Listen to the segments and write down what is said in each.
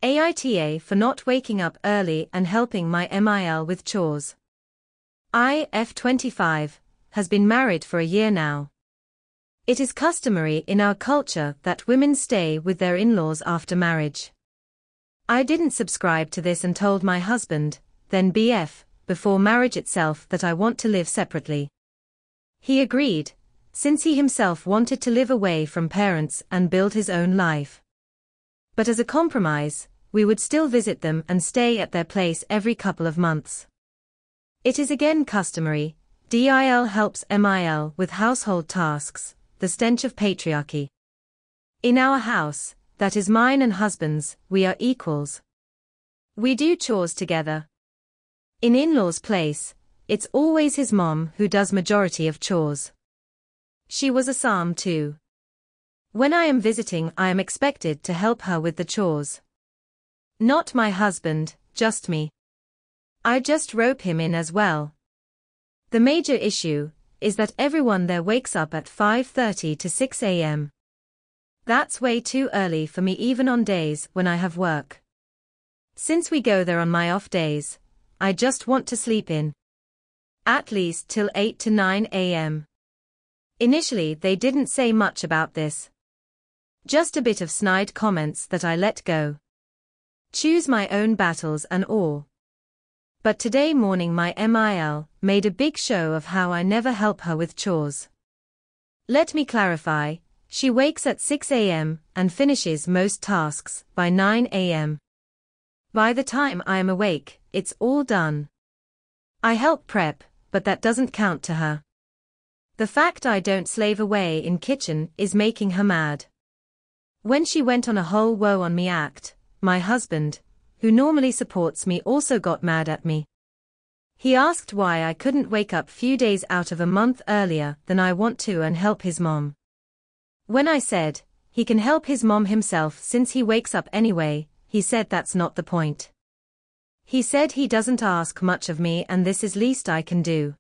AITA for not waking up early and helping my MIL with chores. I, F25, has been married for a year now. It is customary in our culture that women stay with their in-laws after marriage. I didn't subscribe to this and told my husband, then BF, before marriage itself, that I want to live separately. He agreed, since he himself wanted to live away from parents and build his own life. But as a compromise, we would still visit them and stay at their place every couple of months. It is again customary, DIL helps MIL with household tasks, the stench of patriarchy. In our house, that is mine and husband's, we are equals. We do chores together. In in-laws' place, it's always his mom who does majority of chores. She was a psalm too. When I am visiting, I am expected to help her with the chores. Not my husband, just me. I just rope him in as well. The major issue is that everyone there wakes up at 5:30 to 6 a.m. That's way too early for me even on days when I have work. Since we go there on my off days, I just want to sleep in. At least till 8 to 9 a.m. Initially they didn't say much about this. Just a bit of snide comments that I let go. Choose my own battles and all. But today morning my MIL made a big show of how I never help her with chores. Let me clarify, she wakes at 6 a.m. and finishes most tasks by 9 a.m. By the time I am awake, it's all done. I help prep, but that doesn't count to her. The fact I don't slave away in kitchen is making her mad. When she went on a whole woe on me act, my husband, who normally supports me, also got mad at me. He asked why I couldn't wake up few days out of a month earlier than I want to and help his mom. When I said, he can help his mom himself since he wakes up anyway, he said that's not the point. He said he doesn't ask much of me and this is least I can do.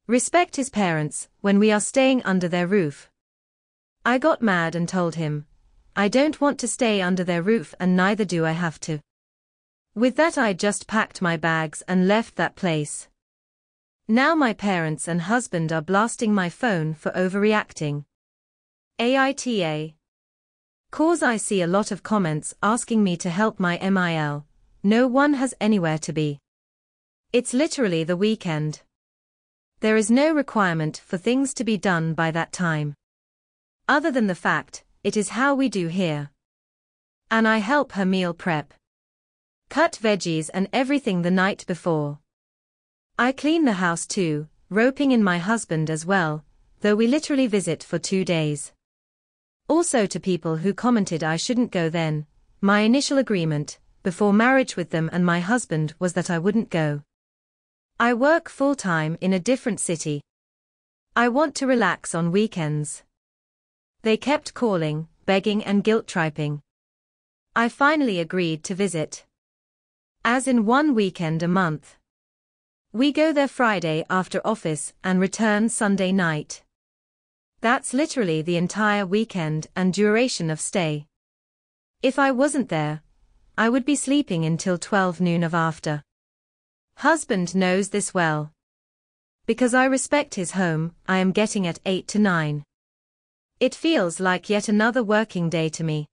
Respect his parents when we are staying under their roof. I got mad and told him, I don't want to stay under their roof and neither do I have to. With that I just packed my bags and left that place. Now my parents and husband are blasting my phone for overreacting. AITA. Cause I see a lot of comments asking me to help my MIL. No one has anywhere to be. It's literally the weekend. There is no requirement for things to be done by that time. Other than the fact, it is how we do here. And I help her meal prep. Cut veggies and everything the night before. I clean the house too, roping in my husband as well, though we literally visit for 2 days. Also to people who commented I shouldn't go then, my initial agreement, before marriage with them and my husband was that I wouldn't go. I work full-time in a different city. I want to relax on weekends. They kept calling, begging and guilt-tripping. I finally agreed to visit. As in 1 weekend a month. We go there Friday after office and return Sunday night. That's literally the entire weekend and duration of stay. If I wasn't there, I would be sleeping until 12 noon of after. Husband knows this well. Because I respect his home, I am getting at 8 to 9. It feels like yet another working day to me.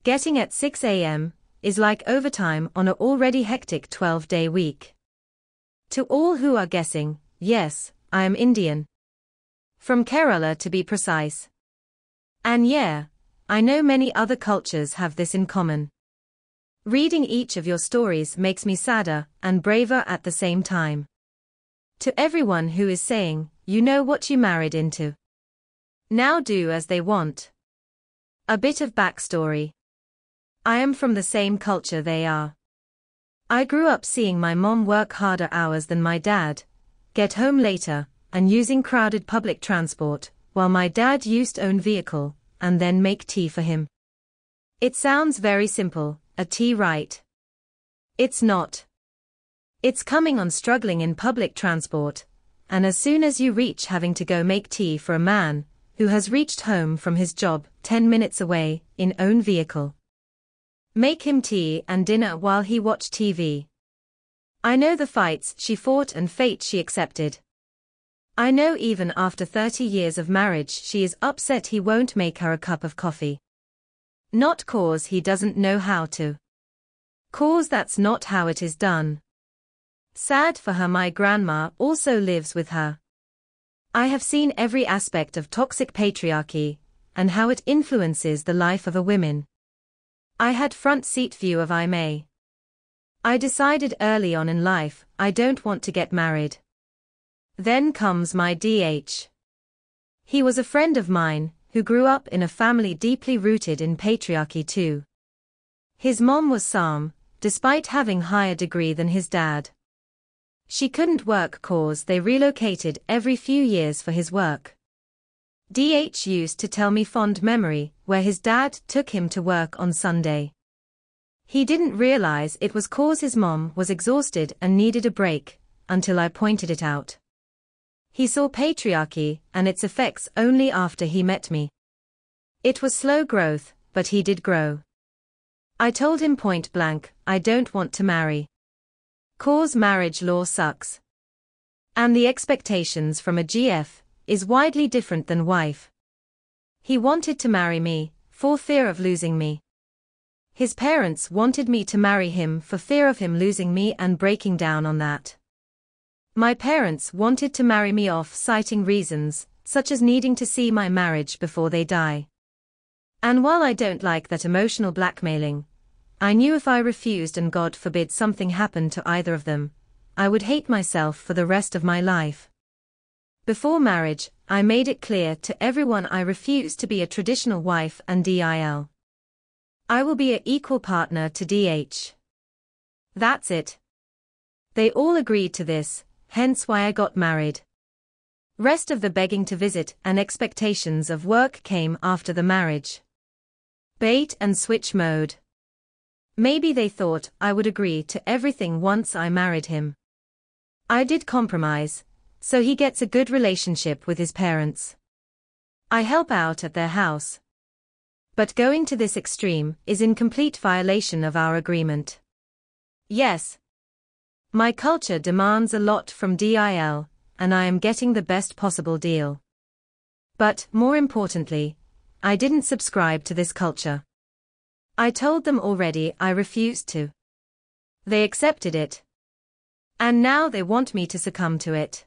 Getting at 6 a.m. is like overtime on an already hectic 12-day week. To all who are guessing, yes, I am Indian. From Kerala to be precise. And yeah, I know many other cultures have this in common. Reading each of your stories makes me sadder and braver at the same time. To everyone who is saying, you know what you married into. Now do as they want. A bit of backstory. I am from the same culture they are. I grew up seeing my mom work harder hours than my dad, get home later, and using crowded public transport, while my dad used own vehicle, and then make tea for him. It sounds very simple, a tea right? It's not. It's coming on struggling in public transport, and as soon as you reach having to go make tea for a man, who has reached home from his job 10 minutes away, in own vehicle. Make him tea and dinner while he watched TV. I know the fights she fought and fate she accepted. I know even after 30 years of marriage she is upset he won't make her a cup of coffee. Not cause he doesn't know how to. Cause that's not how it is done. Sad for her, my grandma also lives with her. I have seen every aspect of toxic patriarchy, and how it influences the life of a woman. I had front seat view of AITA. I decided early on in life, I don't want to get married. Then comes my DH. He was a friend of mine, who grew up in a family deeply rooted in patriarchy too. His mom was Sam, despite having higher degree than his dad. She couldn't work cause they relocated every few years for his work. DH used to tell me fond memory, where his dad took him to work on Sunday. He didn't realize it was cause his mom was exhausted and needed a break, until I pointed it out. He saw patriarchy and its effects only after he met me. It was slow growth, but he did grow. I told him point blank, I don't want to marry. Cause marriage law sucks. And the expectations from a GF is widely different than wife. He wanted to marry me, for fear of losing me. His parents wanted me to marry him for fear of him losing me and breaking down on that. My parents wanted to marry me off citing reasons, such as needing to see my marriage before they die. And while I don't like that emotional blackmailing, I knew if I refused and God forbid something happened to either of them, I would hate myself for the rest of my life. Before marriage, I made it clear to everyone I refused to be a traditional wife and DIL. I will be an equal partner to DH. That's it. They all agreed to this, hence why I got married. Rest of the begging to visit and expectations of work came after the marriage. Bait and switch mode. Maybe they thought I would agree to everything once I married him. I did compromise, so he gets a good relationship with his parents. I help out at their house. But going to this extreme is in complete violation of our agreement. Yes. My culture demands a lot from DIL, and I am getting the best possible deal. But, more importantly, I didn't subscribe to this culture. I told them already I refused to. They accepted it. And now they want me to succumb to it.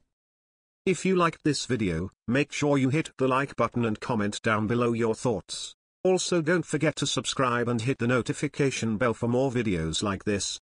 If you liked this video, make sure you hit the like button and comment down below your thoughts. Also don't forget to subscribe and hit the notification bell for more videos like this.